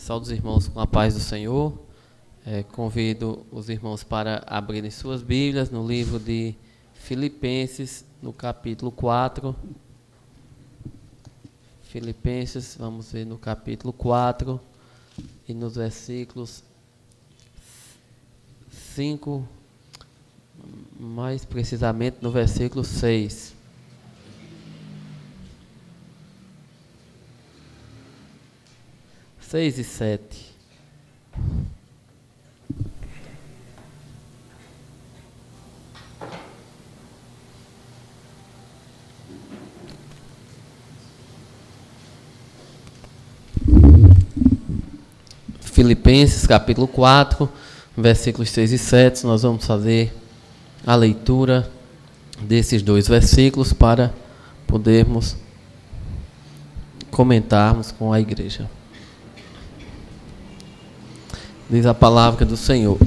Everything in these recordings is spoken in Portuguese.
Saúdo os irmãos com a paz do Senhor. Convido os irmãos para abrirem suas Bíblias no livro de Filipenses, no capítulo 4. Filipenses, vamos ver no capítulo 4 e nos versículos 5, mais precisamente no versículo 6. Seis e 7. Filipenses, capítulo 4, versículos 6 e 7. Nós vamos fazer a leitura desses dois versículos para podermos comentarmos com a igreja. Diz a palavra do Senhor: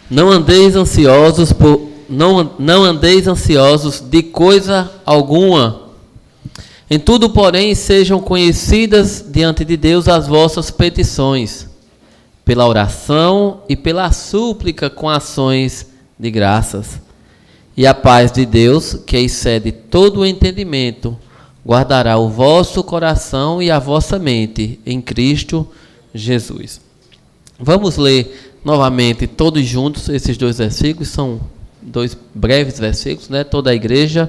Não andeis ansiosos de coisa alguma. Em tudo, porém, sejam conhecidas diante de Deus as vossas petições, pela oração e pela súplica com ações de graças. E a paz de Deus, que excede todo o entendimento, guardará o vosso coração e a vossa mente em Cristo Jesus. Vamos ler novamente todos juntos esses dois versículos, são dois breves versículos, né? Toda a igreja.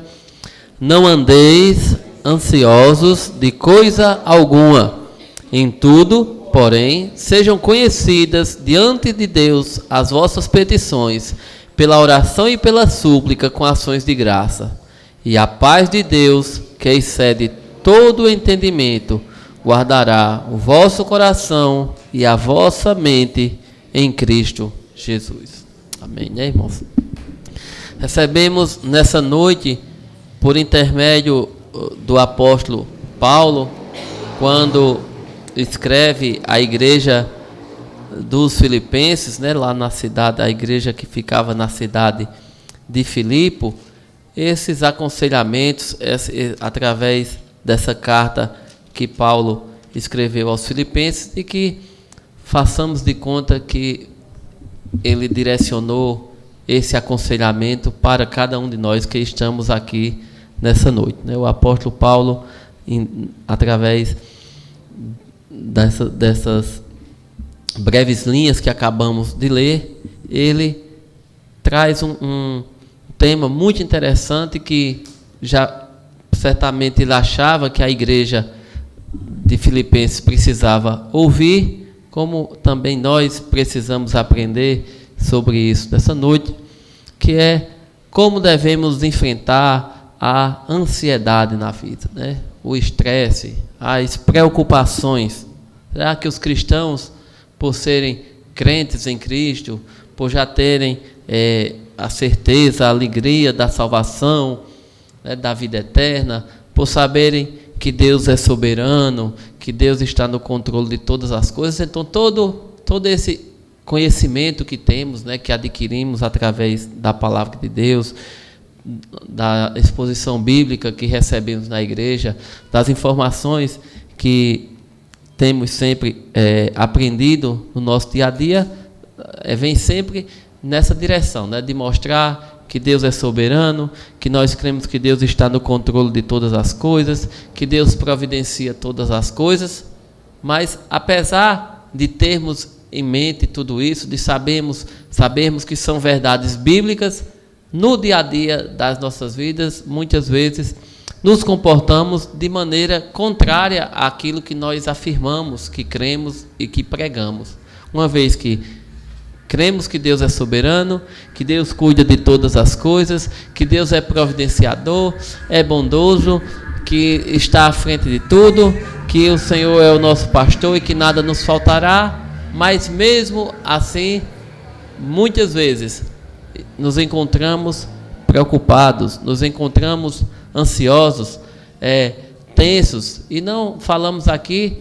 Não andeis ansiosos de coisa alguma, em tudo, porém, sejam conhecidas diante de Deus as vossas petições, pela oração e pela súplica com ações de graça. E a paz de Deus, que excede todo o entendimento, guardará o vosso coração e a vossa mente em Cristo Jesus. Amém, né, irmãos? Recebemos nessa noite, por intermédio do apóstolo Paulo, quando escreve a igreja dos Filipenses, né, lá na cidade, a igreja que ficava na cidade de Filipe, esses aconselhamentos, através dessa carta que Paulo escreveu aos Filipenses, e que façamos de conta que ele direcionou esse aconselhamento para cada um de nós que estamos aqui nessa noite, né? O apóstolo Paulo, através dessas breves linhas que acabamos de ler, ele traz um tema muito interessante que já certamente ele achava que a igreja de Filipenses precisava ouvir, como também nós precisamos aprender sobre isso nessa noite, que é como devemos enfrentar a ansiedade na vida, né? O estresse, as preocupações. Será que os cristãos, por serem crentes em Cristo, por já terem a certeza, a alegria da salvação, né, da vida eterna, por saberem que Deus é soberano, que Deus está no controle de todas as coisas, então todo esse conhecimento que temos, né, que adquirimos através da palavra de Deus, da exposição bíblica que recebemos na igreja, das informações que temos sempre aprendido no nosso dia a dia, vem sempre nessa direção, né, de mostrar que Deus é soberano, que nós cremos que Deus está no controle de todas as coisas, que Deus providencia todas as coisas. Mas apesar de termos em mente tudo isso, de sabermos que são verdades bíblicas, no dia a dia das nossas vidas, muitas vezes nos comportamos de maneira contrária àquilo que nós afirmamos, que cremos e que pregamos. Uma vez que cremos que Deus é soberano, que Deus cuida de todas as coisas, que Deus é providenciador, é bondoso, que está à frente de tudo, que o Senhor é o nosso pastor e que nada nos faltará, mas mesmo assim, muitas vezes nos encontramos preocupados, nos encontramos ansiosos, tensos, e não falamos aqui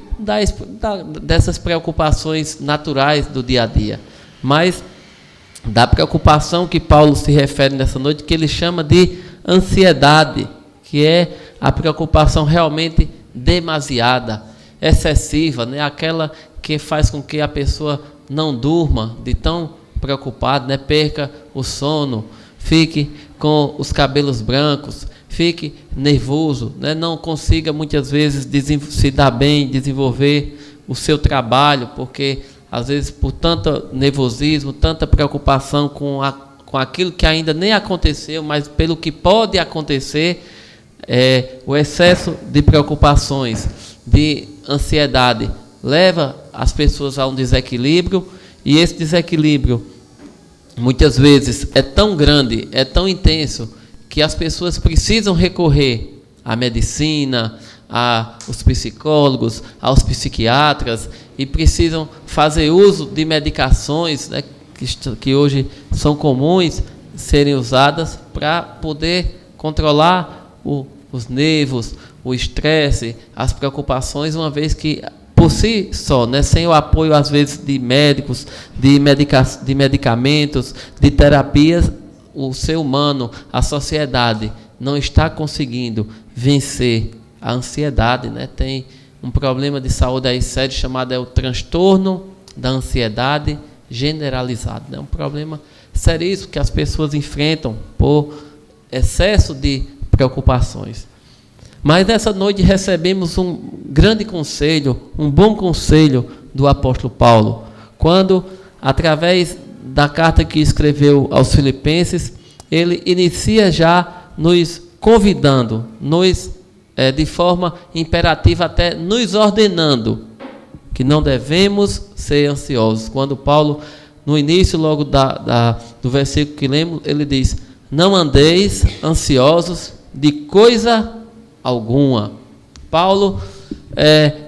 dessas preocupações naturais do dia a dia, mas da preocupação que Paulo se refere nessa noite, que ele chama de ansiedade, que é a preocupação realmente demasiada, excessiva, né? Aquela que faz com que a pessoa não durma de tão preocupado, né? Perca o sono, fique com os cabelos brancos, fique nervoso, né? Não consiga muitas vezes se dar bem, desenvolver o seu trabalho, porque às vezes por tanto nervosismo, tanta preocupação com aquilo que ainda nem aconteceu, mas pelo que pode acontecer, o excesso de preocupações, de ansiedade, leva as pessoas a um desequilíbrio, e esse desequilíbrio muitas vezes é tão grande, é tão intenso, que as pessoas precisam recorrer à medicina, aos psicólogos, aos psiquiatras, e precisam fazer uso de medicações, né, que hoje são comuns serem usadas para poder controlar os nervos, o estresse, as preocupações, uma vez que por si só, né, sem o apoio às vezes de médicos, de medicamentos, de terapias, o ser humano, a sociedade não está conseguindo vencer a ansiedade, né? Tem um problema de saúde aí sério chamado o transtorno da ansiedade generalizado, né? Um problema seríssimo que as pessoas enfrentam por excesso de preocupações. Mas nessa noite recebemos um grande conselho, um bom conselho do apóstolo Paulo, quando, através da carta que escreveu aos Filipenses, ele inicia já nos convidando, de forma imperativa, até nos ordenando que não devemos ser ansiosos. Quando Paulo, no início logo do versículo que lemos, ele diz: não andeis ansiosos de coisa alguma. Paulo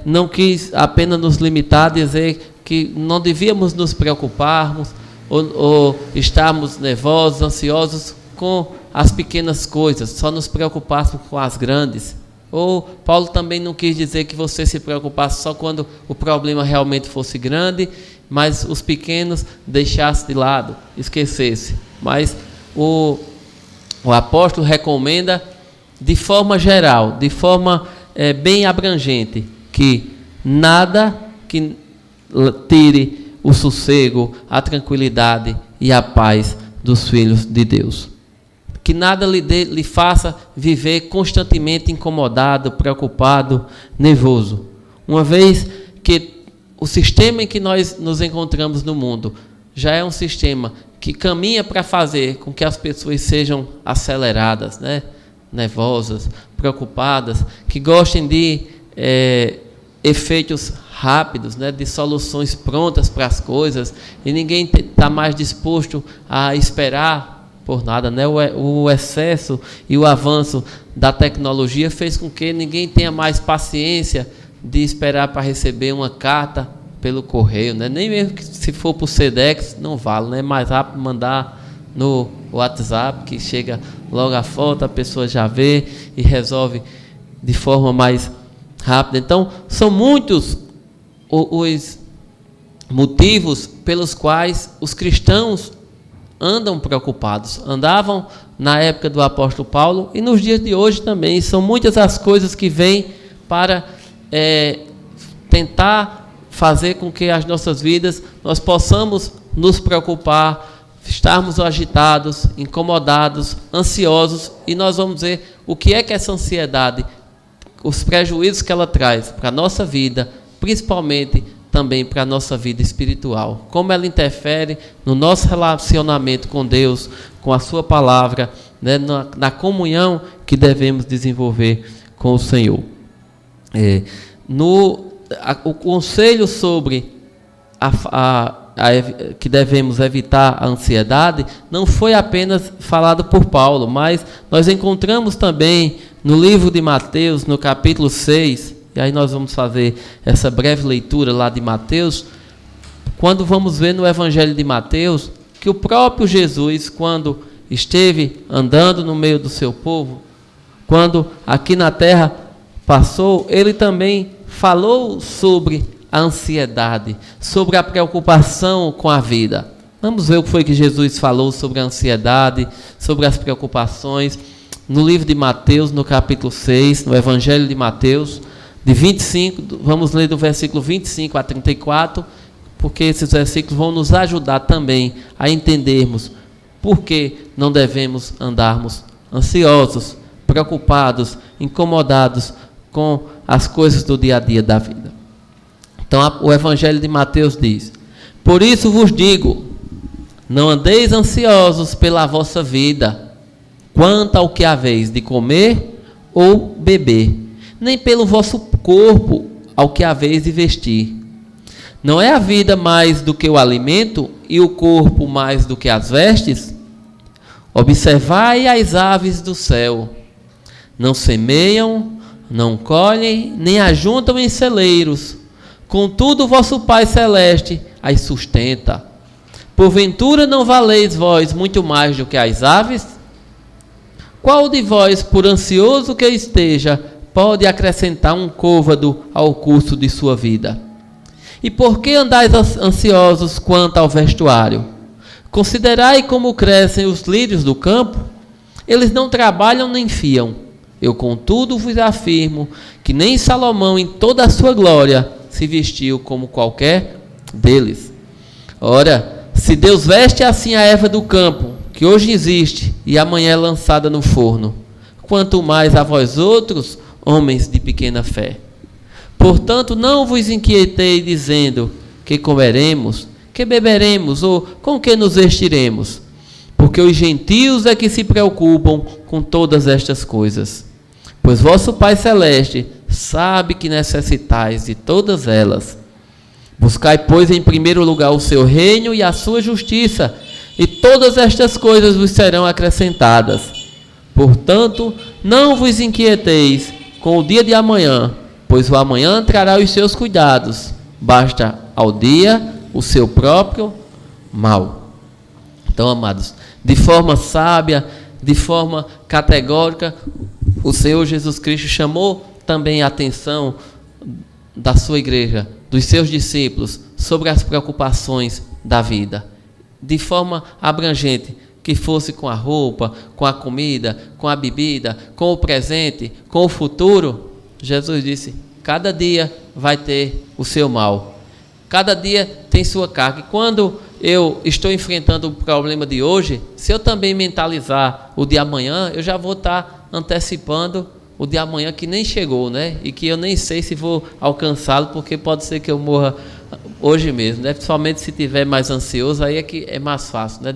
não quis apenas nos limitar a dizer que não devíamos nos preocuparmos ou estarmos nervosos, ansiosos com as pequenas coisas, só nos preocuparmos com as grandes. Ou Paulo também não quis dizer que você se preocupasse só quando o problema realmente fosse grande, mas os pequenos deixasse de lado, esquecesse. Mas o apóstolo recomenda de forma geral, de forma bem abrangente, que nada que tire o sossego, a tranquilidade e a paz dos filhos de Deus. Que nada lhe faça viver constantemente incomodado, preocupado, nervoso. Uma vez que o sistema em que nós nos encontramos no mundo já é um sistema que caminha para fazer com que as pessoas sejam aceleradas, né? Nervosas, preocupadas, que gostem de efeitos rápidos, né? De soluções prontas para as coisas, e ninguém está mais disposto a esperar por nada, né? O excesso e o avanço da tecnologia fez com que ninguém tenha mais paciência de esperar para receber uma carta pelo correio, né? Nem mesmo que se for por Sedex, não vale, né? É mais rápido mandar no WhatsApp, que chega logo a foto, a pessoa já vê e resolve de forma mais rápida. Então, são muitos os motivos pelos quais os cristãos andam preocupados, andavam na época do apóstolo Paulo e nos dias de hoje também. São muitas as coisas que vêm para tentar fazer com que as nossas vidas nós possamos nos preocupar, estarmos agitados, incomodados, ansiosos, e nós vamos ver o que é que essa ansiedade, os prejuízos que ela traz para a nossa vida, principalmente também para a nossa vida espiritual, como ela interfere no nosso relacionamento com Deus, com a sua palavra, né, na comunhão que devemos desenvolver com o Senhor. O conselho sobre que devemos evitar a ansiedade não foi apenas falado por Paulo, mas nós encontramos também no livro de Mateus, no capítulo 6, e aí nós vamos fazer essa breve leitura lá de Mateus, quando vamos ver no Evangelho de Mateus, que o próprio Jesus, quando esteve andando no meio do seu povo, quando aqui na terra passou, ele também falou sobre a ansiedade, sobre a preocupação com a vida. Vamos ver o que foi que Jesus falou sobre a ansiedade, sobre as preocupações, no livro de Mateus, no capítulo 6, no Evangelho de Mateus, de 25, vamos ler do versículo 25 a 34, porque esses versículos vão nos ajudar também a entendermos por que não devemos andarmos ansiosos, preocupados, incomodados com as coisas do dia a dia da vida. Então o Evangelho de Mateus diz: por isso vos digo, não andeis ansiosos pela vossa vida, quanto ao que haveis de comer ou beber, nem pelo vosso corpo, ao que haveis de vestir. Não é a vida mais do que o alimento, e o corpo mais do que as vestes? Observai as aves do céu, não semeiam, não colhem, nem ajuntam em celeiros, contudo vosso Pai Celeste as sustenta. Porventura não valeis vós muito mais do que as aves? Qual de vós, por ansioso que esteja, pode acrescentar um côvado ao curso de sua vida? E por que andais ansiosos quanto ao vestuário? Considerai como crescem os lírios do campo? Eles não trabalham nem fiam. Eu, contudo, vos afirmo que nem Salomão, em toda a sua glória, se vestiu como qualquer deles. Ora, se Deus veste assim a erva do campo, que hoje existe e amanhã é lançada no forno, quanto mais a vós outros, homens de pequena fé. Portanto, não vos inquietei dizendo: que comeremos, que beberemos, ou com que nos vestiremos? Porque os gentios é que se preocupam com todas estas coisas. Pois vosso Pai Celeste sabe que necessitais de todas elas. Buscai, pois, em primeiro lugar o seu reino e a sua justiça, e todas estas coisas vos serão acrescentadas. Portanto, não vos inquieteis com o dia de amanhã, pois o amanhã trará os seus cuidados. Basta ao dia o seu próprio mal. Então, amados, de forma sábia, de forma categórica, o Senhor Jesus Cristo chamou também a atenção da sua igreja, dos seus discípulos, sobre as preocupações da vida, de forma abrangente, que fosse com a roupa, com a comida, com a bebida, com o presente, com o futuro. Jesus disse: cada dia vai ter o seu mal, cada dia tem sua carga. E quando eu estou enfrentando o problema de hoje, se eu também mentalizar o de amanhã, eu já vou estar antecipando o de amanhã que nem chegou, né? E que eu nem sei se vou alcançá-lo, porque pode ser que eu morra hoje mesmo, né? Principalmente se estiver mais ansioso, aí é que é mais fácil, né?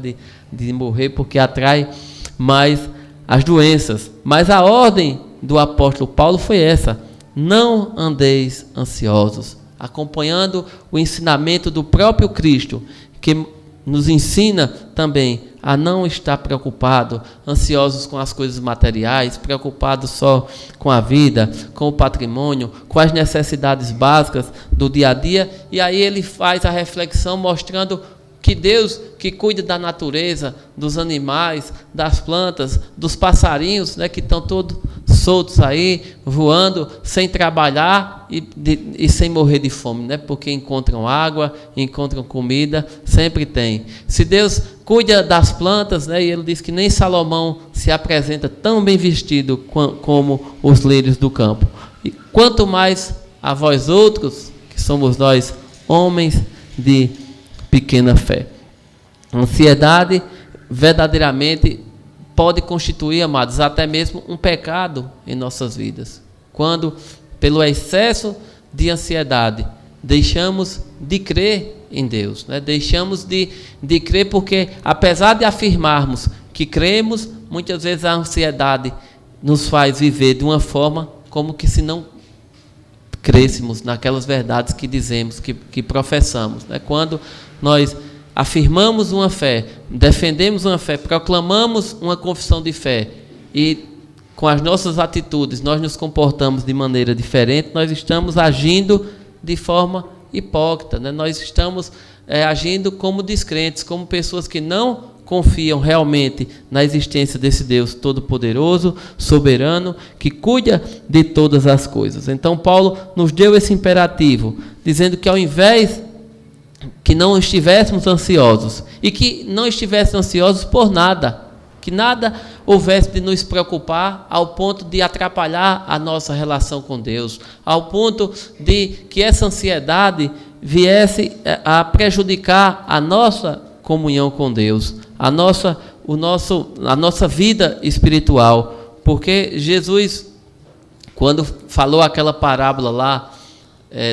De morrer, porque atrai mais as doenças. Mas a ordem do apóstolo Paulo foi essa: não andeis ansiosos, acompanhando o ensinamento do próprio Cristo, que nos ensina também a não estar preocupado, ansiosos com as coisas materiais, preocupados só com a vida, com o patrimônio, com as necessidades básicas do dia a dia. E aí ele faz a reflexão mostrando que Deus, que cuida da natureza, dos animais, das plantas, dos passarinhos, né, que estão todos soltos aí, voando, sem trabalhar e sem morrer de fome, né, porque encontram água, encontram comida, sempre tem. Se Deus cuida das plantas, né, e ele diz que nem Salomão se apresenta tão bem vestido como os lírios do campo. E quanto mais a vós outros, que somos nós, homens de pequena fé. A ansiedade verdadeiramente pode constituir, amados, até mesmo um pecado em nossas vidas. Quando, pelo excesso de ansiedade, deixamos de crer em Deus, né? Deixamos de crer, porque apesar de afirmarmos que cremos, muitas vezes a ansiedade nos faz viver de uma forma como que se não crêssemos naquelas verdades que dizemos, que professamos, né? Quando nós afirmamos uma fé, defendemos uma fé, proclamamos uma confissão de fé e com as nossas atitudes nós nos comportamos de maneira diferente, nós estamos agindo de forma hipócrita, né? Nós estamos agindo como descrentes, como pessoas que não confiam realmente na existência desse Deus todo-poderoso, soberano, que cuida de todas as coisas. Então Paulo nos deu esse imperativo, dizendo que ao invés que não estivéssemos ansiosos, e que não estivéssemos ansiosos por nada, que nada houvesse de nos preocupar ao ponto de atrapalhar a nossa relação com Deus, ao ponto de que essa ansiedade viesse a prejudicar a nossa comunhão com Deus, a nossa vida espiritual. Porque Jesus, quando falou aquela parábola lá,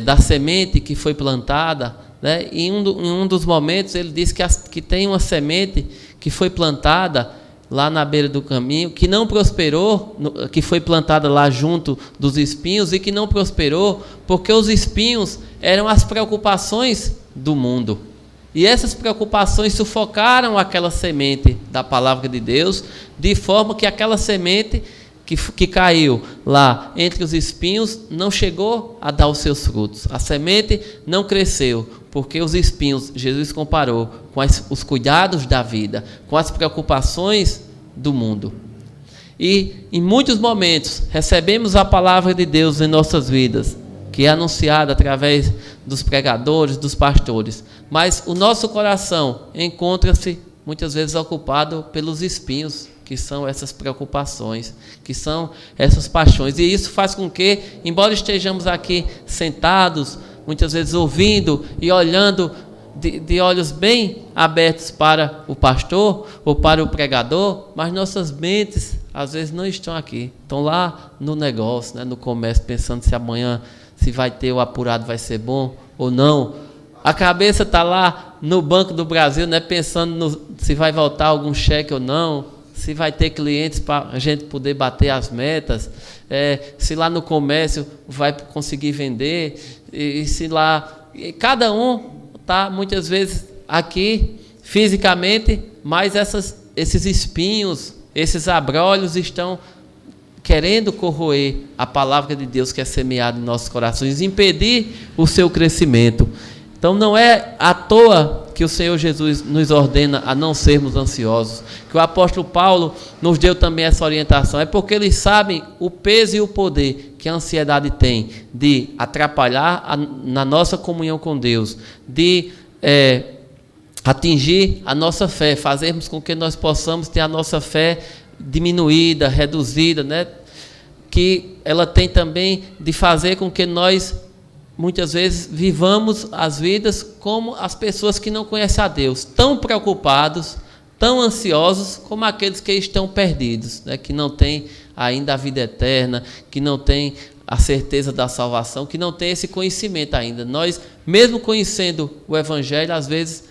da semente que foi plantada, né, em um dos momentos ele disse que tem uma semente que foi plantada lá na beira do caminho, que não prosperou, que foi plantada lá junto dos espinhos, e que não prosperou porque os espinhos eram as preocupações do mundo. E essas preocupações sufocaram aquela semente da palavra de Deus, de forma que aquela semente que caiu lá entre os espinhos não chegou a dar os seus frutos. A semente não cresceu, porque os espinhos, Jesus comparou com os cuidados da vida, com as preocupações do mundo. E em muitos momentos recebemos a palavra de Deus em nossas vidas, que é anunciada através dos pregadores, dos pastores, mas o nosso coração encontra-se muitas vezes ocupado pelos espinhos, que são essas preocupações, que são essas paixões. E isso faz com que, embora estejamos aqui sentados, muitas vezes ouvindo e olhando de olhos bem abertos para o pastor ou para o pregador, mas nossas mentes às vezes não estão aqui, estão lá no negócio, né, no comércio, pensando se amanhã, se vai ter o apurado, vai ser bom ou não. A cabeça está lá no Banco do Brasil, né, pensando se vai voltar algum cheque ou não, se vai ter clientes para a gente poder bater as metas, se lá no comércio vai conseguir vender, e se lá... Cada um está muitas vezes aqui fisicamente, mas esses espinhos, esses abrolhos estão querendo corroer a palavra de Deus que é semeada em nossos corações, impedir o seu crescimento. Então não é à toa que o Senhor Jesus nos ordena a não sermos ansiosos, que o apóstolo Paulo nos deu também essa orientação, é porque eles sabem o peso e o poder que a ansiedade tem de atrapalhar na nossa comunhão com Deus, de atingir a nossa fé, fazermos com que nós possamos ter a nossa fé diminuída, reduzida, né? Que ela tem também de fazer com que nós muitas vezes vivamos as vidas como as pessoas que não conhecem a Deus, tão preocupados, tão ansiosos como aqueles que estão perdidos, né? Que não têm ainda a vida eterna, que não têm a certeza da salvação, que não têm esse conhecimento ainda. Nós, mesmo conhecendo o Evangelho, às vezes,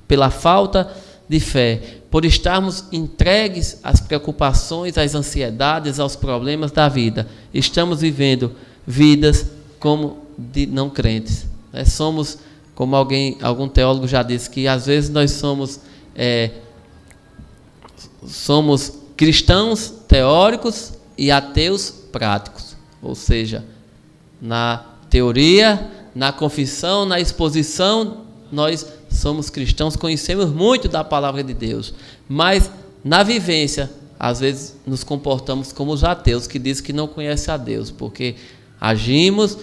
pela falta de fé, por estarmos entregues às preocupações, às ansiedades, aos problemas da vida, estamos vivendo vidas como de não crentes. Somos, como algum teólogo já disse, que às vezes nós somos cristãos teóricos e ateus práticos. Ou seja, na teoria, na confissão, na exposição, nós somos cristãos, conhecemos muito da palavra de Deus, mas na vivência, às vezes nos comportamos como os ateus, que dizem que não conhecem a Deus, porque agimos,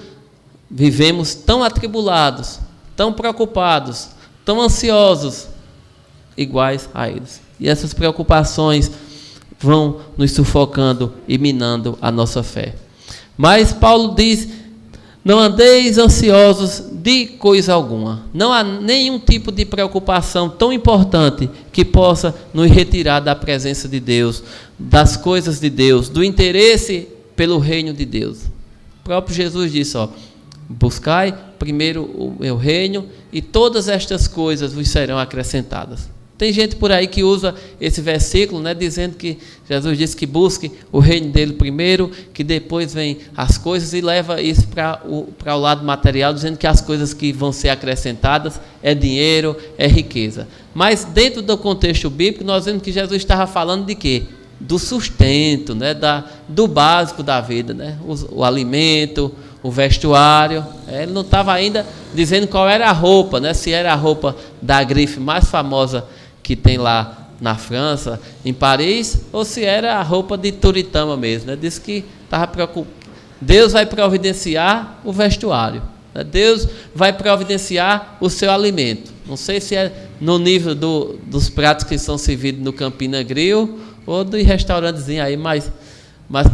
vivemos tão atribulados, tão preocupados, tão ansiosos, iguais a eles. E essas preocupações vão nos sufocando e minando a nossa fé. Mas Paulo diz: não andeis ansiosos de coisa alguma. Não há nenhum tipo de preocupação tão importante que possa nos retirar da presença de Deus, das coisas de Deus, do interesse pelo reino de Deus. O próprio Jesus disse, buscai primeiro o meu reino e todas estas coisas vos serão acrescentadas. Tem gente por aí que usa esse versículo, né, dizendo que Jesus disse que busque o reino dele primeiro, que depois vem as coisas, e leva isso para o lado material, dizendo que as coisas que vão ser acrescentadas é dinheiro, é riqueza. Mas dentro do contexto bíblico, nós vemos que Jesus estava falando de quê? Do sustento, né, do básico da vida, né, o alimento, o vestuário. Ele não estava ainda dizendo qual era a roupa, né, se era a roupa da grife mais famosa que tem lá na França, em Paris, ou se era a roupa de Turitama mesmo, né? Disse que estava preocupado. Deus vai providenciar o vestuário, né? Deus vai providenciar o seu alimento. Não sei se é no nível dos pratos que são servidos no Campina Grill, ou de restaurantezinho aí mais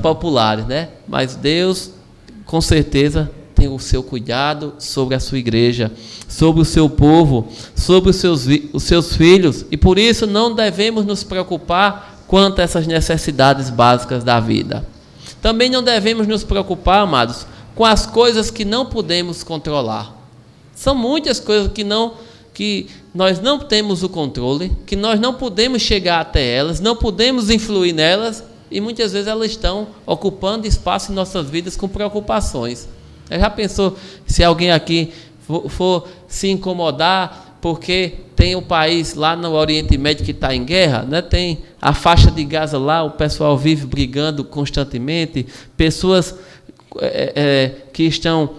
populares, né? Mas Deus, com certeza, tem o seu cuidado sobre a sua igreja, sobre o seu povo, sobre os seus filhos, e por isso não devemos nos preocupar quanto a essas necessidades básicas da vida. Também não devemos nos preocupar, amados, com as coisas que não podemos controlar. São muitas coisas que nós não temos o controle, que nós não podemos chegar até elas, não podemos influir nelas, e muitas vezes elas estão ocupando espaço em nossas vidas com preocupações. Já pensou se alguém aqui for se incomodar porque tem um país lá no Oriente Médio que está em guerra, né? Tem a faixa de Gaza lá, o pessoal vive brigando constantemente, pessoas que estão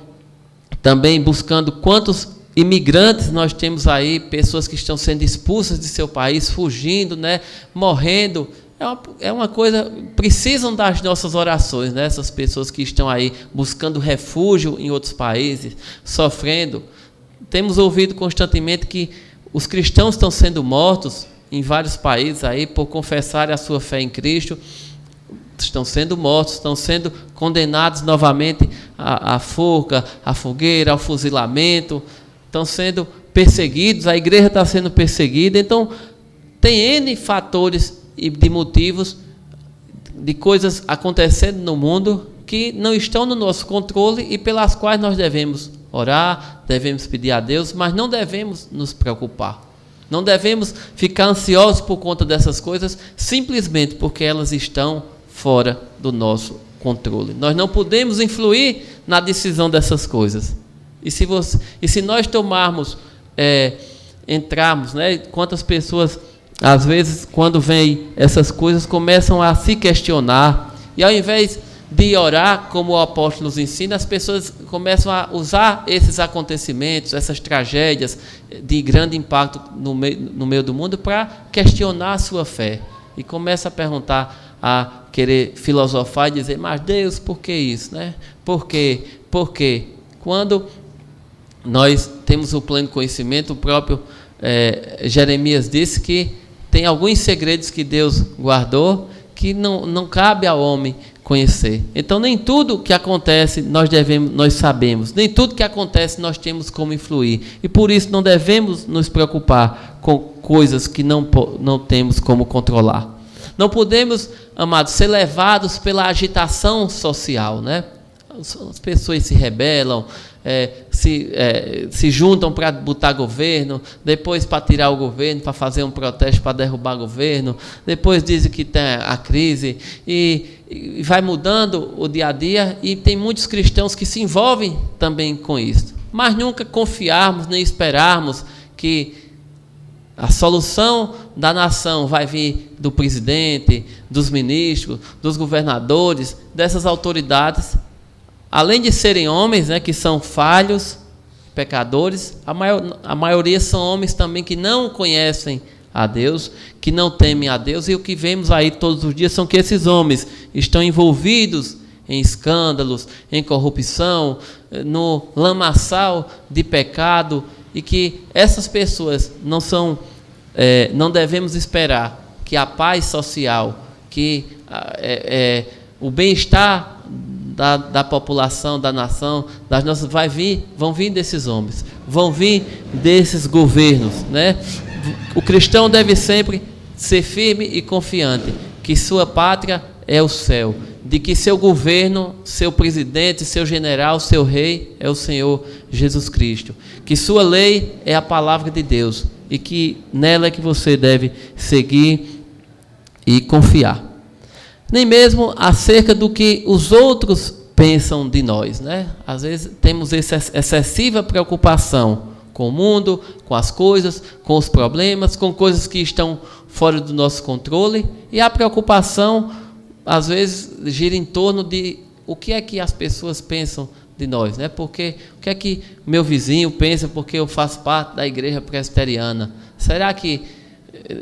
também buscando quantos imigrantes nós temos aí, pessoas que estão sendo expulsas de seu país, fugindo, né? Morrendo. É uma coisa, precisam das nossas orações, né? Essas pessoas que estão aí buscando refúgio em outros países, sofrendo. Temos ouvido constantemente que os cristãos estão sendo mortos em vários países aí por confessarem a sua fé em Cristo. Estão sendo mortos, estão sendo condenados novamente à forca, à fogueira, ao fuzilamento. Estão sendo perseguidos, a igreja está sendo perseguida. Então, tem N fatores e de motivos, de coisas acontecendo no mundo que não estão no nosso controle e pelas quais nós devemos orar, devemos pedir a Deus, mas não devemos nos preocupar. Não devemos ficar ansiosos por conta dessas coisas, simplesmente porque elas estão fora do nosso controle. Nós não podemos influir na decisão dessas coisas. E se nós tomarmos, entrarmos, né? Quantas pessoas, às vezes, quando vem essas coisas, começam a se questionar, e ao invés de orar, como o apóstolo nos ensina, as pessoas começam a usar esses acontecimentos, essas tragédias de grande impacto no meio do mundo, para questionar a sua fé. E começa a perguntar, a querer filosofar e dizer, mas Deus, por que isso? Né? Por quê? Por quê? Quando nós temos o pleno conhecimento, o próprio Jeremias disse que tem alguns segredos que Deus guardou que não cabe ao homem conhecer. Então, nem tudo que acontece nós sabemos, nem tudo que acontece nós temos como influir. E por isso não devemos nos preocupar com coisas que não temos como controlar. Não podemos, amados, ser levados pela agitação social, né? As pessoas se rebelam, se juntam para botar governo, depois para tirar o governo, para fazer um protesto para derrubar o governo, depois dizem que tem a crise, e vai mudando o dia a dia, e tem muitos cristãos que se envolvem também com isso. Mas nunca confiarmos nem esperarmos que a solução da nação vai vir do presidente, dos ministros, dos governadores, dessas autoridades. Além de serem homens, né, que são falhos, pecadores, a maioria são homens também que não conhecem a Deus, que não temem a Deus, e o que vemos aí todos os dias são que esses homens estão envolvidos em escândalos, em corrupção, no lamaçal de pecado, e que essas pessoas não devemos esperar que a paz social, que o bem-estar da população, da nação, das nossas, vão vir desses homens, vão vir desses governos, né? O cristão deve sempre ser firme e confiante que sua pátria é o céu, de que seu governo, seu presidente, seu general, seu rei é o Senhor Jesus Cristo, que sua lei é a palavra de Deus e que nela é que você deve seguir e confiar. Nem mesmo acerca do que os outros pensam de nós, né? Às vezes temos essa excessiva preocupação com o mundo, com as coisas, com os problemas, com coisas que estão fora do nosso controle, e a preocupação às vezes gira em torno de o que é que as pessoas pensam de nós, né? Porque o que é que meu vizinho pensa porque eu faço parte da igreja presbiteriana? Será que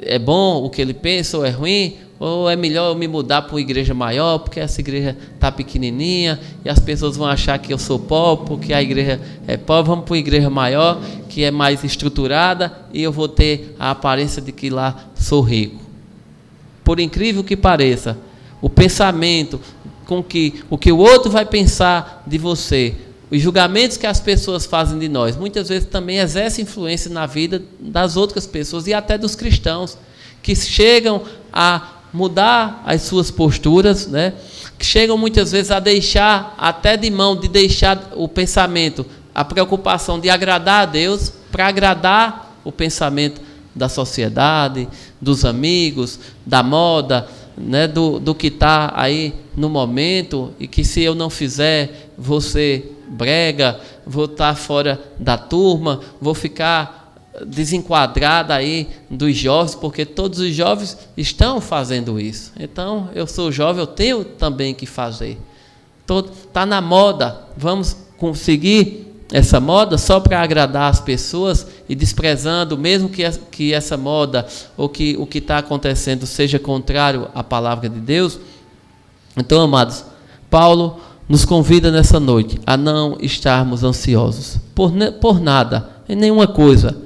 é bom o que ele pensa ou é ruim? Ou é melhor eu me mudar para uma igreja maior, porque essa igreja está pequenininha e as pessoas vão achar que eu sou pobre, porque a igreja é pobre. Vamos para uma igreja maior, que é mais estruturada, e eu vou ter a aparência de que lá sou rico. por incrível que pareça, o pensamento com que o que o outro vai pensar de você, os julgamentos que as pessoas fazem de nós, muitas vezes também exercem influência na vida das outras pessoas e até dos cristãos, que chegam a mudar as suas posturas, né? Que chegam muitas vezes a deixar, até de mão, de deixar o pensamento, a preocupação de agradar a Deus, para agradar o pensamento da sociedade, dos amigos, da moda, né? do que está aí no momento, e que se eu não fizer, vou ser brega, vou estar fora da turma, vou ficar desenquadrada aí dos jovens, porque todos os jovens estão fazendo isso. Então, eu sou jovem, eu tenho também que fazer. Está na moda, vamos conseguir essa moda só para agradar as pessoas e desprezando, mesmo que essa moda ou que o que está acontecendo seja contrário à palavra de Deus. Então, amados, Paulo nos convida nessa noite a não estarmos ansiosos por nada, em nenhuma coisa.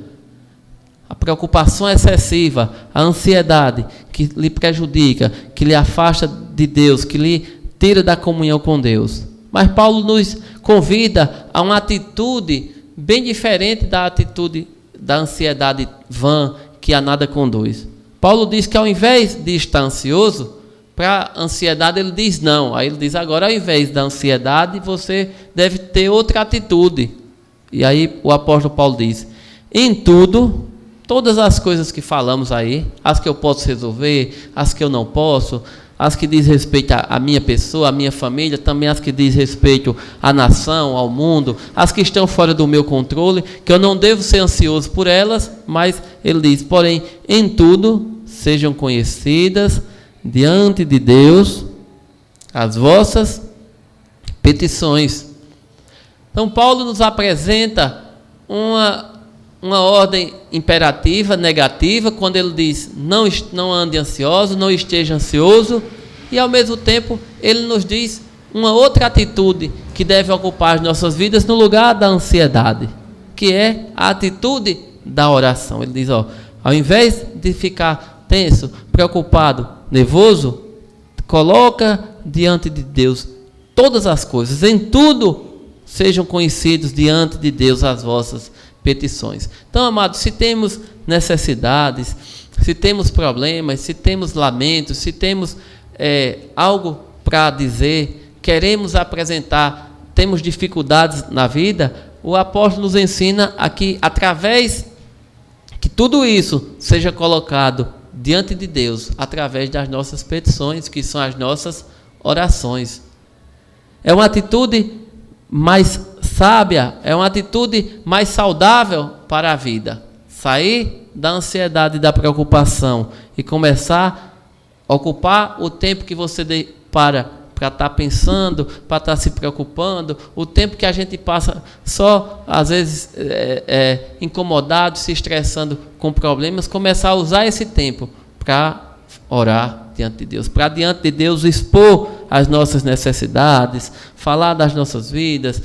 A preocupação excessiva, a ansiedade que lhe prejudica, que lhe afasta de Deus, que lhe tira da comunhão com Deus. Mas Paulo nos convida a uma atitude bem diferente da atitude da ansiedade vã que a nada conduz. Paulo diz que ao invés de estar ansioso, para a ansiedade ele diz não. Aí ele diz agora, ao invés da ansiedade, você deve ter outra atitude. E aí o apóstolo Paulo diz, em tudo, todas as coisas que falamos aí, as que eu posso resolver, as que eu não posso, as que diz respeito à minha pessoa, à minha família, também as que diz respeito à nação, ao mundo, as que estão fora do meu controle, que eu não devo ser ansioso por elas, mas ele diz, porém, em tudo sejam conhecidas diante de Deus as vossas petições. Então, Paulo nos apresenta uma ordem imperativa, negativa, quando ele diz, não ande ansioso, não esteja ansioso, e ao mesmo tempo ele nos diz uma outra atitude que deve ocupar as nossas vidas no lugar da ansiedade, que é a atitude da oração. Ele diz, ao invés de ficar tenso, preocupado, nervoso, coloca diante de Deus todas as coisas, em tudo sejam conhecidos diante de Deus as vossas petições. Então, amados, se temos necessidades, se temos problemas, se temos lamentos, se temos algo para dizer, queremos apresentar, temos dificuldades na vida, o apóstolo nos ensina aqui, através que tudo isso seja colocado diante de Deus, através das nossas petições, que são as nossas orações. É uma atitude mais sábia, é uma atitude mais saudável para a vida. Sair da ansiedade e da preocupação e começar a ocupar o tempo que você para estar pensando, para estar se preocupando, o tempo que a gente passa só, às vezes, incomodado, se estressando com problemas, começar a usar esse tempo para orar diante de Deus, para diante de Deus expor as nossas necessidades, falar das nossas vidas,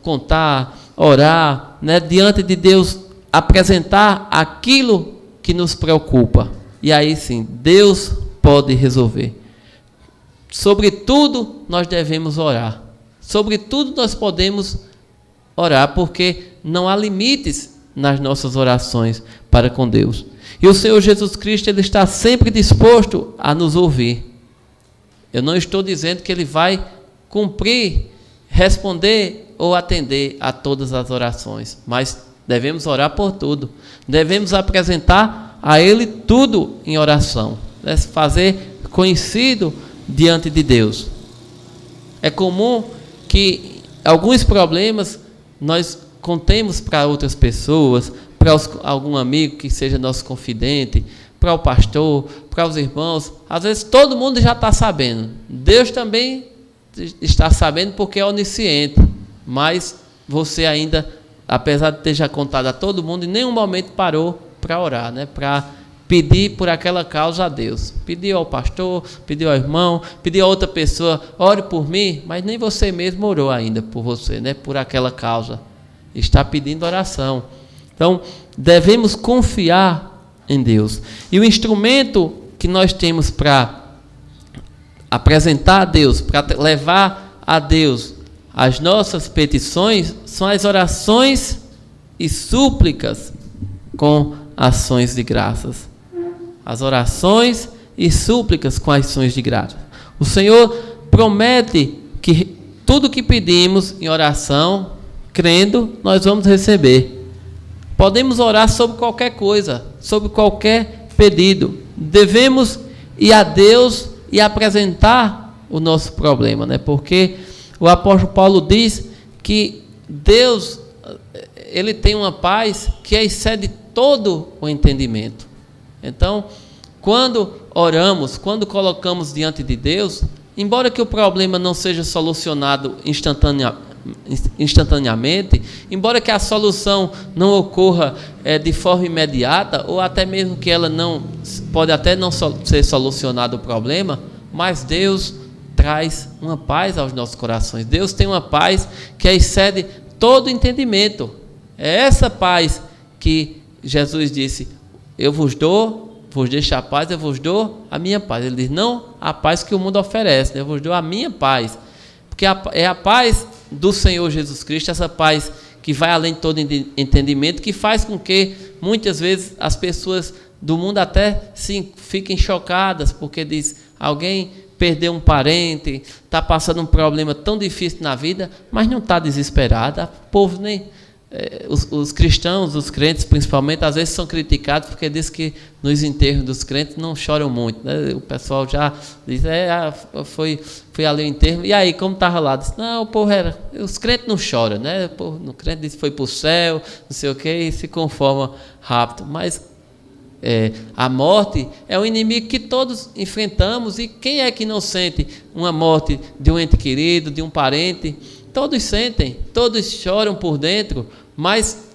contar, orar, né? Diante de Deus, apresentar aquilo que nos preocupa. E aí sim, Deus pode resolver. Sobre tudo nós devemos orar. Sobre tudo nós podemos orar, porque não há limites nas nossas orações para com Deus. E o Senhor Jesus Cristo, Ele está sempre disposto a nos ouvir. Eu não estou dizendo que Ele vai cumprir, responder ou atender a todas as orações, mas devemos orar por tudo. Devemos apresentar a Ele tudo em oração, né? Fazer conhecido diante de Deus. É comum que alguns problemas nós contemos para outras pessoas, para algum amigo que seja nosso confidente, para o pastor, para os irmãos. Às vezes todo mundo já está sabendo. Deus também está sabendo porque é onisciente. Mas você ainda, apesar de ter já contado a todo mundo, em nenhum momento parou para orar, né? Para pedir por aquela causa a Deus. Pediu ao pastor, pediu ao irmão, pediu a outra pessoa, ore por mim, mas nem você mesmo orou ainda por você, né? Por aquela causa. Está pedindo oração. Então, devemos confiar em Deus. E o instrumento que nós temos para apresentar a Deus, para levar a Deus as nossas petições, são as orações e súplicas com ações de graças. As orações e súplicas com ações de graças. O Senhor promete que tudo que pedimos em oração, crendo, nós vamos receber. Podemos orar sobre qualquer coisa, sobre qualquer pedido. Devemos ir a Deus e apresentar o nosso problema, né? Porque o apóstolo Paulo diz que Deus, ele tem uma paz que excede todo o entendimento. Então, quando oramos, quando colocamos diante de Deus, embora que o problema não seja solucionado instantaneamente, embora que a solução não ocorra de forma imediata, ou até mesmo que ela pode até não ser solucionado o problema, mas Deus traz uma paz aos nossos corações. Deus tem uma paz que excede todo entendimento. É essa paz que Jesus disse: eu vos deixo a paz, eu vos dou a minha paz. Ele diz: não a paz que o mundo oferece, né? Eu vos dou a minha paz. Porque é a paz do Senhor Jesus Cristo, essa paz que vai além de todo entendimento, que faz com que muitas vezes as pessoas do mundo até fiquem chocadas, porque diz: alguém perdeu um parente, está passando um problema tão difícil na vida, mas não está desesperado. O povo nem... Os cristãos, os crentes principalmente, às vezes são criticados porque diz que nos enterros dos crentes não choram muito, né? O pessoal já diz: fui ali o enterro, e aí como estava lá? Diz: não, o povo os crentes não choram, né? O crente diz que foi para o céu, não sei o que, e se conforma rápido. Mas a morte é um inimigo que todos enfrentamos, e quem é que não sente uma morte de um ente querido, de um parente? Todos sentem, todos choram por dentro, mas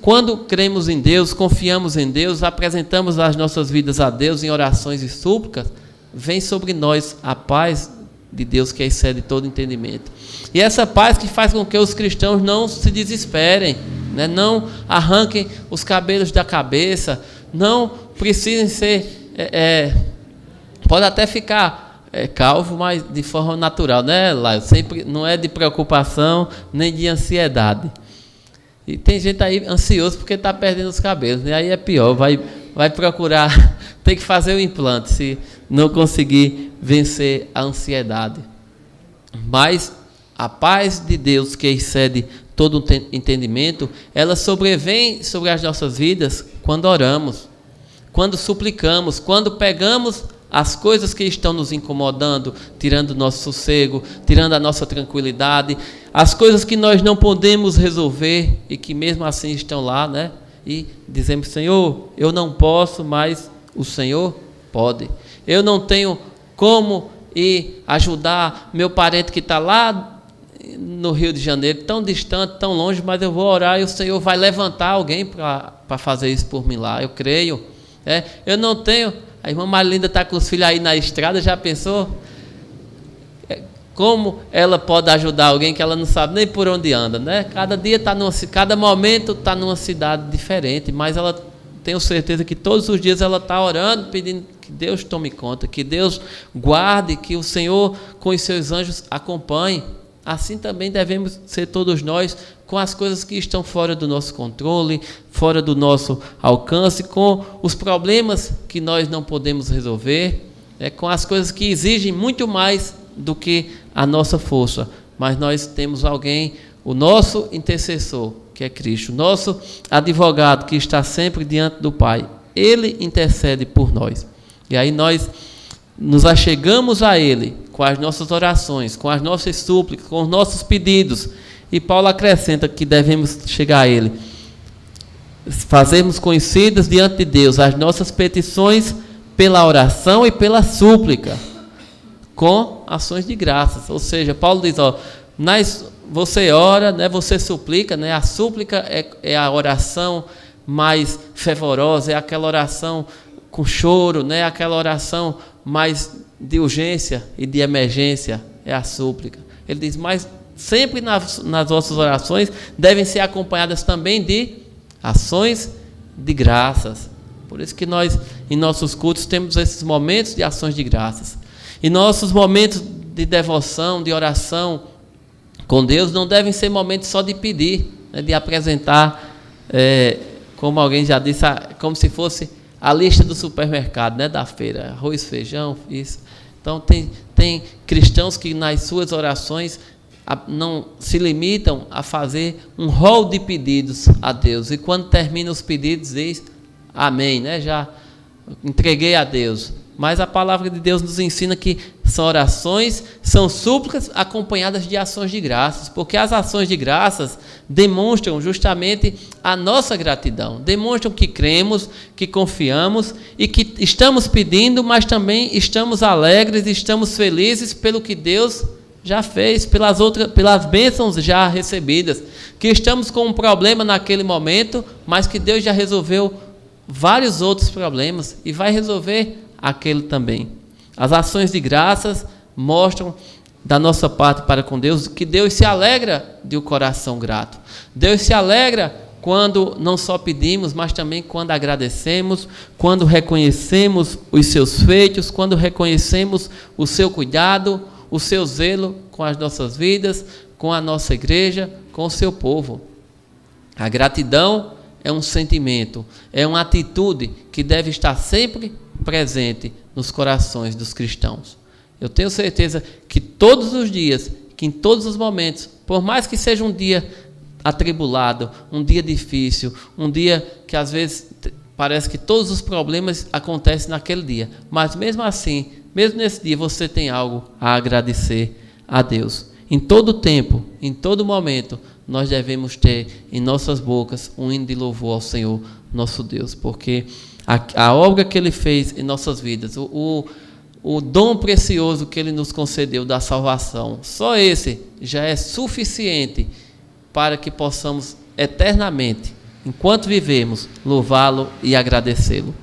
quando cremos em Deus, confiamos em Deus, apresentamos as nossas vidas a Deus em orações e súplicas, vem sobre nós a paz de Deus que excede todo entendimento. E essa paz que faz com que os cristãos não se desesperem, né? Não arranquem os cabelos da cabeça, não precisem ser... pode até ficar... calvo, mas de forma natural, né, Laio? Sempre não é de preocupação nem de ansiedade. E tem gente aí ansioso porque está perdendo os cabelos, né? Aí é pior, vai procurar, tem que fazer o implante se não conseguir vencer a ansiedade. Mas a paz de Deus que excede todo entendimento, ela sobrevém sobre as nossas vidas quando oramos, quando suplicamos, quando pegamos as coisas que estão nos incomodando, tirando o nosso sossego, tirando a nossa tranquilidade, as coisas que nós não podemos resolver e que mesmo assim estão lá, né? E dizemos: Senhor, eu não posso, mas o Senhor pode. Eu não tenho como ir ajudar meu parente que está lá no Rio de Janeiro, tão distante, tão longe, mas eu vou orar e o Senhor vai levantar alguém para fazer isso por mim lá. Eu creio. Eu não tenho... A irmã Marilinda está com os filhos aí na estrada, já pensou? Como ela pode ajudar alguém que ela não sabe nem por onde anda, né? Cada momento está numa cidade diferente, mas ela tenho certeza que todos os dias ela está orando, pedindo que Deus tome conta, que Deus guarde, que o Senhor com os seus anjos acompanhe. Assim também devemos ser todos nós, com as coisas que estão fora do nosso controle, fora do nosso alcance, com os problemas que nós não podemos resolver, com as coisas que exigem muito mais do que a nossa força. Mas nós temos alguém, o nosso intercessor, que é Cristo, nosso advogado que está sempre diante do Pai. Ele intercede por nós. E aí nós nos achegamos a Ele com as nossas orações, com as nossas súplicas, com os nossos pedidos. E Paulo acrescenta que devemos chegar a Ele, fazermos conhecidas diante de Deus as nossas petições pela oração e pela súplica, com ações de graças. Ou seja, Paulo diz, você ora, né, você suplica, né, a súplica é a oração mais fervorosa, é aquela oração com choro, né, aquela oração mais de urgência e de emergência, é a súplica. Ele diz, mas sempre nas vossas orações devem ser acompanhadas também de ações de graças. Por isso que nós, em nossos cultos, temos esses momentos de ações de graças. E nossos momentos de devoção, de oração com Deus, não devem ser momentos só de pedir, né, de apresentar, como alguém já disse, como se fosse a lista do supermercado, né, da feira, arroz, feijão, isso. Então, tem cristãos que nas suas orações não se limitam a fazer um rol de pedidos a Deus. E quando termina os pedidos, diz amém, né? Já entreguei a Deus. Mas a palavra de Deus nos ensina que são orações, são súplicas acompanhadas de ações de graças, porque as ações de graças demonstram justamente a nossa gratidão, demonstram que cremos, que confiamos e que estamos pedindo, mas também estamos alegres, estamos felizes pelo que Deus já fez, pelas bênçãos já recebidas, que estamos com um problema naquele momento, mas que Deus já resolveu vários outros problemas e vai resolver aquele também. As ações de graças mostram da nossa parte para com Deus que Deus se alegra de um coração grato. Deus se alegra quando não só pedimos, mas também quando agradecemos, quando reconhecemos os seus feitos, quando reconhecemos o seu cuidado, o seu zelo com as nossas vidas, com a nossa igreja, com o seu povo. A gratidão é um sentimento, é uma atitude que deve estar sempre presente nos corações dos cristãos. Eu tenho certeza que todos os dias, que em todos os momentos, por mais que seja um dia atribulado, um dia difícil, um dia que às vezes parece que todos os problemas acontecem naquele dia, mas mesmo assim, mesmo nesse dia, você tem algo a agradecer a Deus. Em todo tempo, em todo momento, nós devemos ter em nossas bocas um hino de louvor ao Senhor, nosso Deus, porque a obra que Ele fez em nossas vidas, o dom precioso que Ele nos concedeu da salvação, só esse já é suficiente para que possamos eternamente, enquanto vivemos, louvá-lo e agradecê-lo.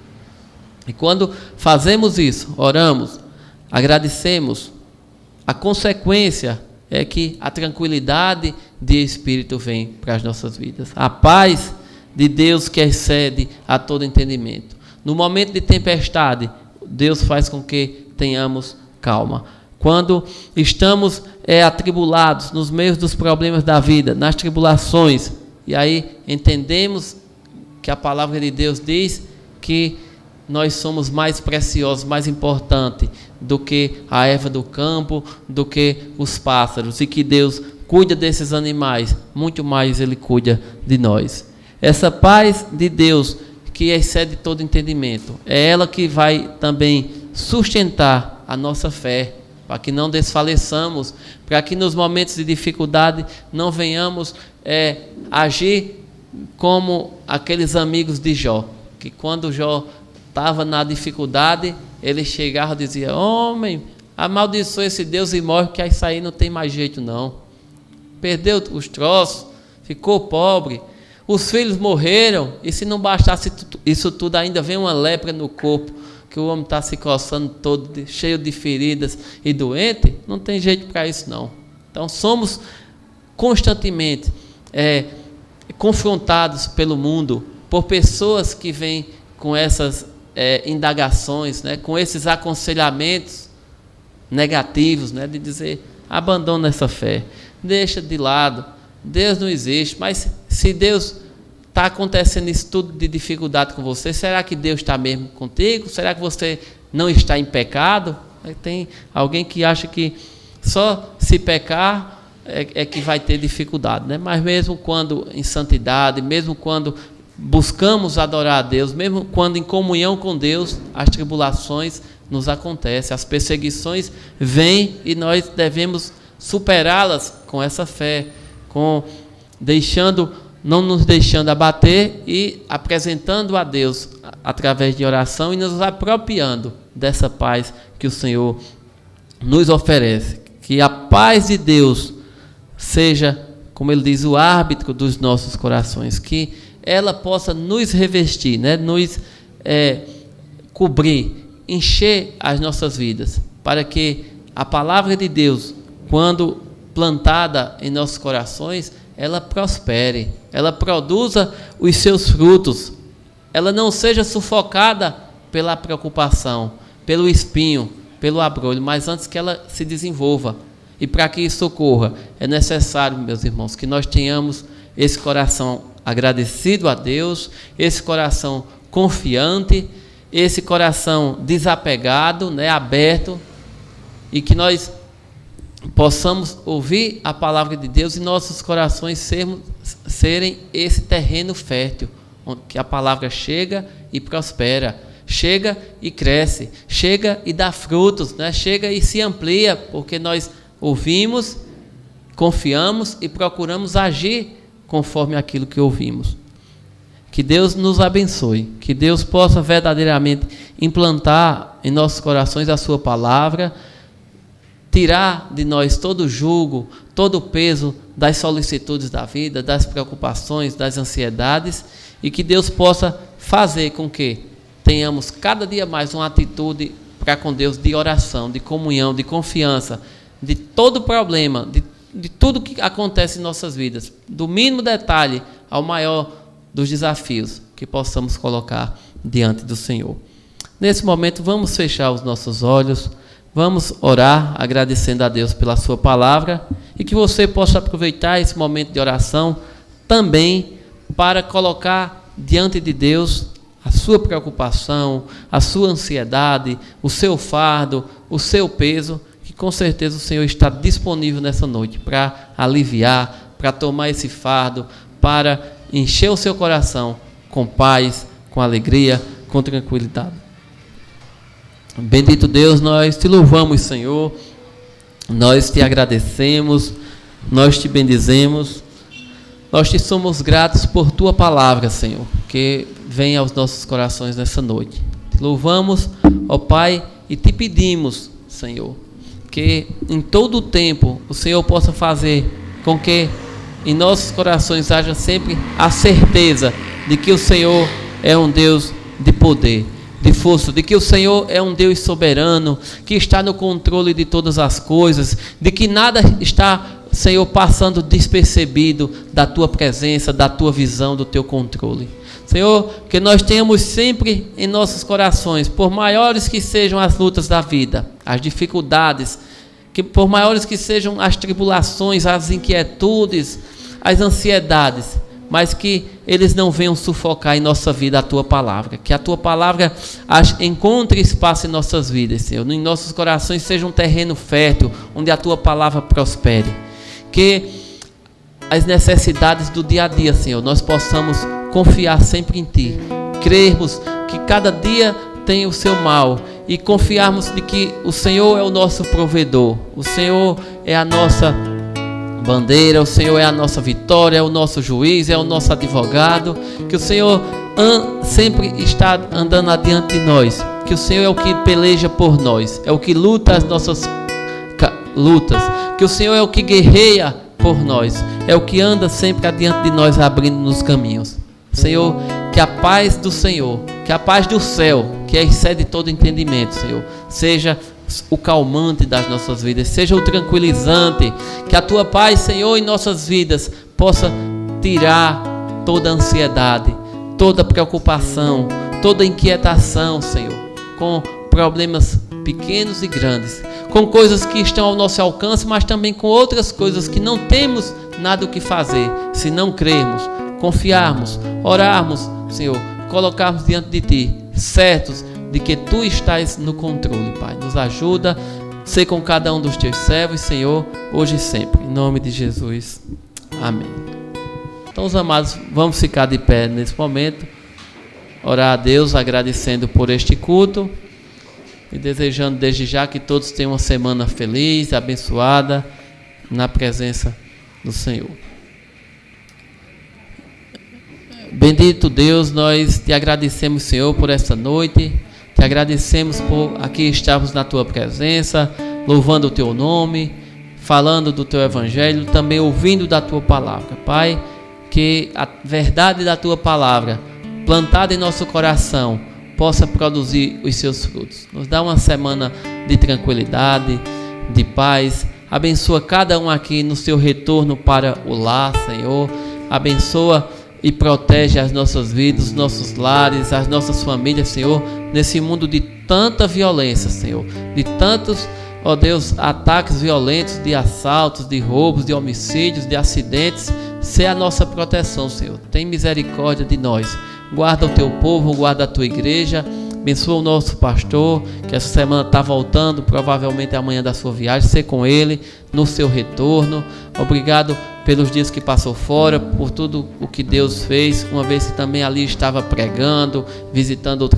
E quando fazemos isso, oramos, agradecemos, a consequência é que a tranquilidade de espírito vem para as nossas vidas. A paz de Deus que excede a todo entendimento. No momento de tempestade, Deus faz com que tenhamos calma. Quando estamos atribulados, nos meios dos problemas da vida, nas tribulações, e aí entendemos que a palavra de Deus diz que nós somos mais preciosos, mais importantes do que a erva do campo, do que os pássaros, e que Deus cuida desses animais, muito mais Ele cuida de nós. Essa paz de Deus que excede todo entendimento, é ela que vai também sustentar a nossa fé, para que não desfaleçamos, para que nos momentos de dificuldade não venhamos agir como aqueles amigos de Jó, que quando Jó estava na dificuldade, ele chegava e dizia: homem, amaldiçoa esse Deus e morre, que isso aí não tem mais jeito não. Perdeu os troços, ficou pobre, os filhos morreram, e se não bastasse isso tudo, ainda vem uma lepra no corpo, que o homem está se coçando todo, cheio de feridas e doente, não tem jeito para isso não. Então somos constantemente confrontados pelo mundo, por pessoas que vêm com essas indagações, né, com esses aconselhamentos negativos, né, de dizer: abandona essa fé, deixa de lado, Deus não existe. Mas se Deus está acontecendo isso tudo de dificuldade com você, será que Deus está mesmo contigo? Será que você não está em pecado? Tem alguém que acha que só se pecar é que vai ter dificuldade, né? Mas mesmo quando em santidade, mesmo quando buscamos adorar a Deus, mesmo quando em comunhão com Deus, as tribulações nos acontecem, as perseguições vêm e nós devemos superá-las com essa fé, não nos deixando abater e apresentando a Deus através de oração e nos apropriando dessa paz que o Senhor nos oferece. Que a paz de Deus seja, como Ele diz, o árbitro dos nossos corações, que ela possa nos revestir, né? Nos cobrir, encher as nossas vidas, para que a palavra de Deus, quando plantada em nossos corações, ela prospere, ela produza os seus frutos, ela não seja sufocada pela preocupação, pelo espinho, pelo abrolho, mas antes que ela se desenvolva. E para que isso ocorra, é necessário, meus irmãos, que nós tenhamos esse coração agradecido a Deus, esse coração confiante, esse coração desapegado, aberto, e que nós possamos ouvir a palavra de Deus e nossos corações serem esse terreno fértil, onde que a palavra chega e prospera, chega e cresce, chega e dá frutos, chega e se amplia, porque nós ouvimos, confiamos e procuramos agir conforme aquilo que ouvimos. Que Deus nos abençoe, que Deus possa verdadeiramente implantar em nossos corações a sua palavra, tirar de nós todo o jugo, todo o peso das solicitudes da vida, das preocupações, das ansiedades, e que Deus possa fazer com que tenhamos cada dia mais uma atitude para com Deus de oração, de comunhão, de confiança, de todo problema, de tudo que acontece em nossas vidas, do mínimo detalhe ao maior dos desafios que possamos colocar diante do Senhor. Nesse momento, vamos fechar os nossos olhos, vamos orar agradecendo a Deus pela sua palavra e que você possa aproveitar esse momento de oração também para colocar diante de Deus a sua preocupação, a sua ansiedade, o seu fardo, o seu peso, que com certeza o Senhor está disponível nessa noite para aliviar, para tomar esse fardo, para encher o seu coração com paz, com alegria, com tranquilidade. Bendito Deus, nós te louvamos, Senhor, nós te agradecemos, nós te bendizemos, nós te somos gratos por tua palavra, Senhor, que vem aos nossos corações nessa noite. Te louvamos, ó Pai, e te pedimos, Senhor, que em todo o tempo o Senhor possa fazer com que em nossos corações haja sempre a certeza de que o Senhor é um Deus de poder, de força, de que o Senhor é um Deus soberano, que está no controle de todas as coisas, de que nada está, Senhor, passando despercebido da tua presença, da tua visão, do teu controle. Senhor, que nós tenhamos sempre em nossos corações, por maiores que sejam as lutas da vida, as dificuldades, que por maiores que sejam as tribulações, as inquietudes, as ansiedades, mas que eles não venham sufocar em nossa vida a tua palavra, que a tua palavra encontre espaço em nossas vidas, Senhor, em nossos corações seja um terreno fértil, onde a tua palavra prospere, que as necessidades do dia a dia, Senhor, nós possamos confiar sempre em ti, crermos que cada dia tem o seu mal e confiarmos de que o Senhor é o nosso provedor, o Senhor é a nossa bandeira, o Senhor é a nossa vitória, é o nosso juiz, é o nosso advogado, que o Senhor sempre está andando adiante de nós, que o Senhor é o que peleja por nós, é o que luta as nossas lutas, que o Senhor é o que guerreia por nós, é o que anda sempre adiante de nós, abrindo-nos caminhos. Senhor, que a paz do Senhor, que a paz do céu, que excede todo entendimento, Senhor, seja o calmante das nossas vidas, seja o tranquilizante, que a tua paz, Senhor, em nossas vidas possa tirar toda ansiedade, toda preocupação, toda inquietação, Senhor, com problemas pequenos e grandes, com coisas que estão ao nosso alcance, mas também com outras coisas que não temos nada o que fazer, se não crermos, confiarmos, orarmos, Senhor, colocarmos diante de ti, certos de que tu estás no controle, Pai. Nos ajuda, ser com cada um dos teus servos, Senhor, hoje e sempre. Em nome de Jesus. Amém. Então, os amados, vamos ficar de pé nesse momento, orar a Deus, agradecendo por este culto e desejando desde já que todos tenham uma semana feliz, abençoada, na presença do Senhor. Bendito Deus, nós te agradecemos, Senhor, por esta noite, te agradecemos por aqui estarmos na tua presença, louvando o teu nome, falando do teu evangelho, também ouvindo da tua palavra. Pai, que a verdade da tua palavra, plantada em nosso coração, possa produzir os seus frutos. Nos dá uma semana de tranquilidade, de paz. Abençoa cada um aqui no seu retorno para o lar, Senhor. Abençoa e protege as nossas vidas, os nossos lares, as nossas famílias, Senhor, nesse mundo de tanta violência, Senhor, de tantos, ó Deus, ataques violentos, de assaltos, de roubos, de homicídios, de acidentes. Sê a nossa proteção, Senhor. Tem misericórdia de nós. Guarda o teu povo, guarda a tua igreja. Abençoa o nosso pastor, que essa semana está voltando, provavelmente amanhã da sua viagem. Sê com ele no seu retorno. Obrigado pelos dias que passou fora, por tudo o que Deus fez, uma vez que também ali estava pregando, visitando outras